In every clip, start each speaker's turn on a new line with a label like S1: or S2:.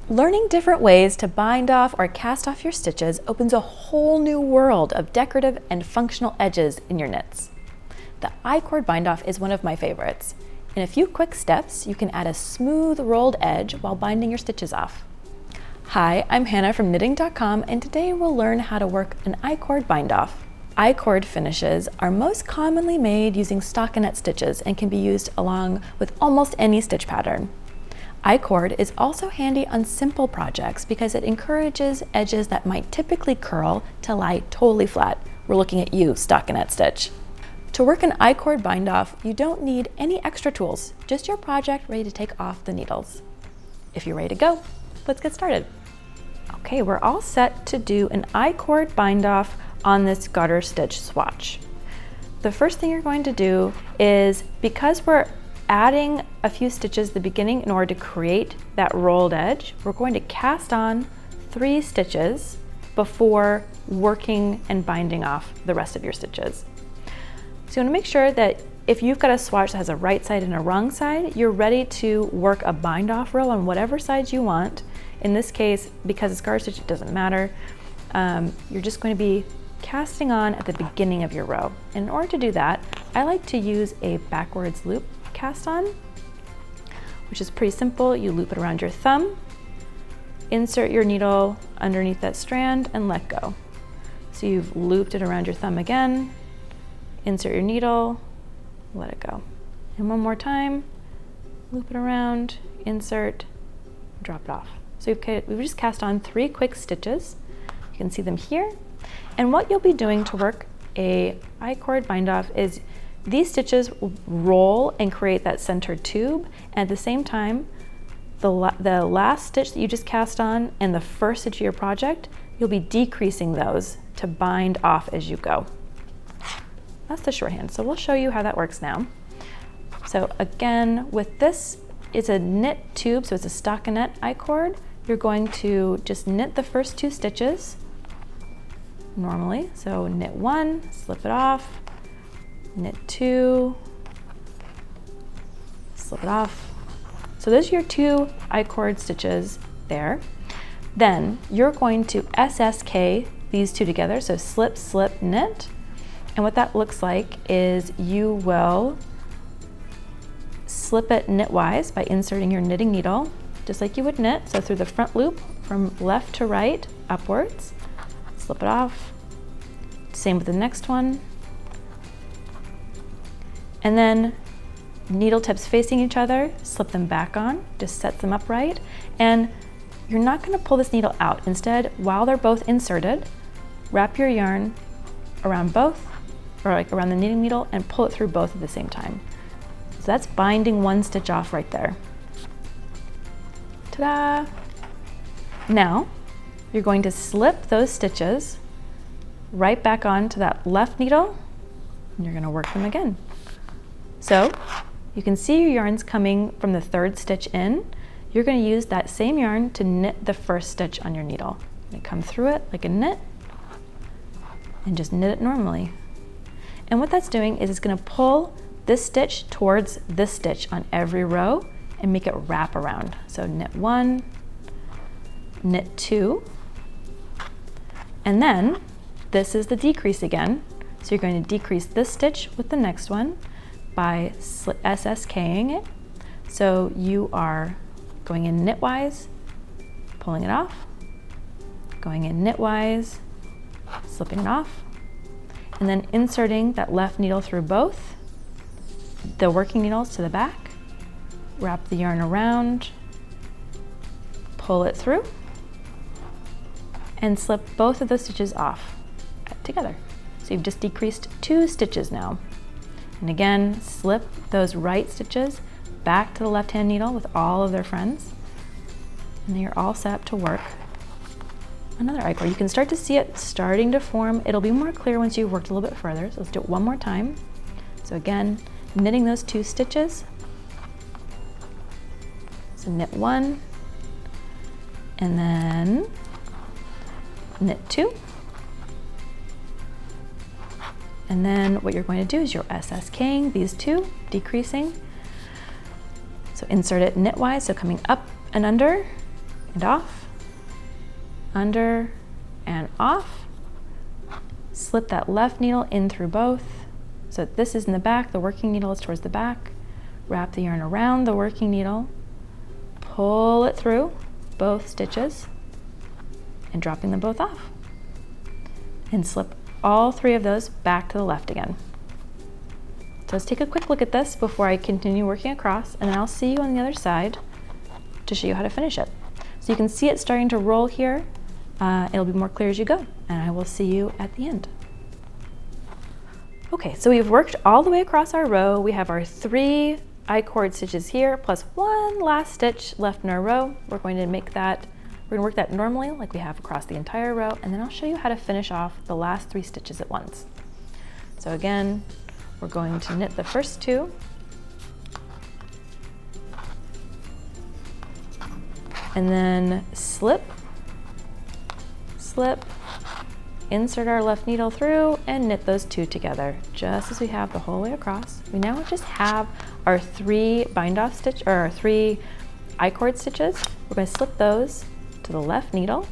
S1: Learning different ways to bind off or cast off your stitches opens a whole new world of decorative and functional edges in your knits. The I-cord bind off is one of my favorites. In a few quick steps, you can add a smooth rolled edge while binding your stitches off. Hi, I'm Hannah from knitting.com, and today we'll learn how to work an I-cord bind off. I-cord finishes are most commonly made using stockinette stitches and can be used along with almost any stitch pattern. I-cord is also handy on simple projects because it encourages edges that might typically curl to lie totally flat. We're looking at you, stockinette stitch. To work an I-cord bind off, you don't need any extra tools, just your project ready to take off the needles. If you're ready to go, let's get started. Okay, we're all set to do an I-cord bind off on this garter stitch swatch. The first thing you're going to do is, because we're adding a few stitches at the beginning in order to create that rolled edge, we're going to cast on 3 stitches before working and binding off the rest of your stitches. So you want to make sure that if you've got a swatch that has a right side and a wrong side, you're ready to work a bind off row on whatever side you want. In this case, because it's garter stitch, it doesn't matter. You're just going to be casting on at the beginning of your row. And in order to do that, I like to use a backwards loop cast on, which is pretty simple. You loop it around your thumb, insert your needle underneath that strand, and let go. So you've looped it around your thumb again, insert your needle, let it go. And one more time, loop it around, insert, drop it off. So we've just cast on 3 quick stitches. You can see them here. And what you'll be doing to work a I-cord bind off is these stitches will roll and create that center tube. And at the same time, the last stitch that you just cast on and the first stitch of your project, you'll be decreasing those to bind off as you go. That's the shorthand. So we'll show you how that works now. So again, with this, it's a knit tube, so it's a stockinette I-cord. You're going to just knit the first 2 stitches normally. So knit 1, slip it off, knit 2, slip it off. So those are your 2 I-cord stitches there. Then you're going to SSK these 2 together, so slip, slip, knit. And what that looks like is you will slip it knitwise by inserting your knitting needle, just like you would knit. So through the front loop from left to right, upwards, slip it off. Same with the next one. And then needle tips facing each other, slip them back on, just set them upright. And you're not going to pull this needle out. Instead, while they're both inserted, wrap your yarn around both, or like around the knitting needle, and pull it through both at the same time. So that's binding 1 stitch off right there. Ta-da! Now, you're going to slip those stitches right back onto that left needle, and you're going to work them again. So you can see your yarns coming from the 3rd stitch in. You're going to use that same yarn to knit the 1st stitch on your needle. You come through it like a knit, and just knit it normally. And what that's doing is it's going to pull this stitch towards this stitch on every row and make it wrap around. So knit 1, knit 2, and then this is the decrease again. So you're going to decrease this stitch with the next one by SSKing it. So you are going in knitwise, pulling it off, going in knitwise, slipping it off, and then inserting that left needle through both, the working needles to the back, wrap the yarn around, pull it through, and slip both of those stitches off together. So you've just decreased 2 stitches now. And again, slip those right stitches back to the left-hand needle with all of their friends. And then you're all set up to work another I-cord. You can start to see it starting to form. It'll be more clear once you've worked a little bit further. So let's do it one more time. So again, knitting those 2 stitches. So knit 1, and then knit 2. And then what you're going to do is you're SSKing these 2, decreasing. So insert it knitwise, so coming up and under, and off, under and off. Slip that left needle in through both. So this is in the back, the working needle is towards the back. Wrap the yarn around the working needle, pull it through both stitches, and dropping them both off. And slip all 3 of those back to the left again. So let's take a quick look at this before I continue working across, and then I'll see you on the other side to show you how to finish it. So you can see it starting to roll here. It'll be more clear as you go, and I will see you at the end. Okay, so we've worked all the way across our row. We have our 3 I-cord stitches here, plus 1 last stitch left in our row. We're going to work that normally like we have across the entire row, and then I'll show you how to finish off the last 3 stitches at once. So again, we're going to knit the first 2, and then slip, slip, insert our left needle through, and knit those 2 together, just as we have the whole way across. We now just have our 3 bind-off stitch, or our 3 I-cord stitches. We're going to slip those to the left needle,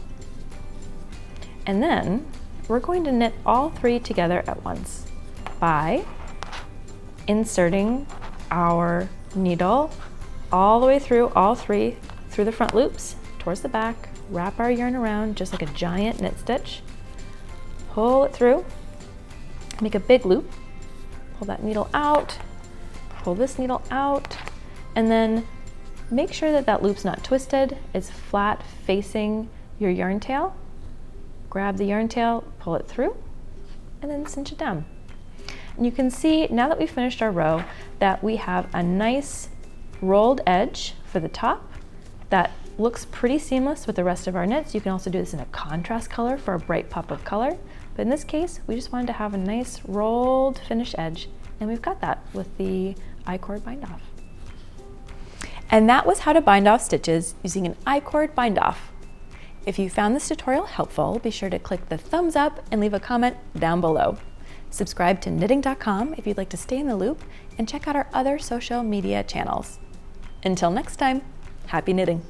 S1: and then we're going to knit all 3 together at once by inserting our needle all the way through all 3 through the front loops towards the back, wrap our yarn around just like a giant knit stitch, pull it through, make a big loop, pull that needle out, pull this needle out, and then make sure that that loop's not twisted, it's flat facing your yarn tail. Grab the yarn tail, pull it through, and then cinch it down. And you can see now that we've finished our row that we have a nice rolled edge for the top that looks pretty seamless with the rest of our knits. You can also do this in a contrast color for a bright pop of color, but in this case we just wanted to have a nice rolled finished edge, and we've got that with the I-cord bind off. And that was how to bind off stitches using an I-cord bind off. If you found this tutorial helpful, be sure to click the thumbs up and leave a comment down below. Subscribe to knitting.com if you'd like to stay in the loop, and check out our other social media channels. Until next time, happy knitting!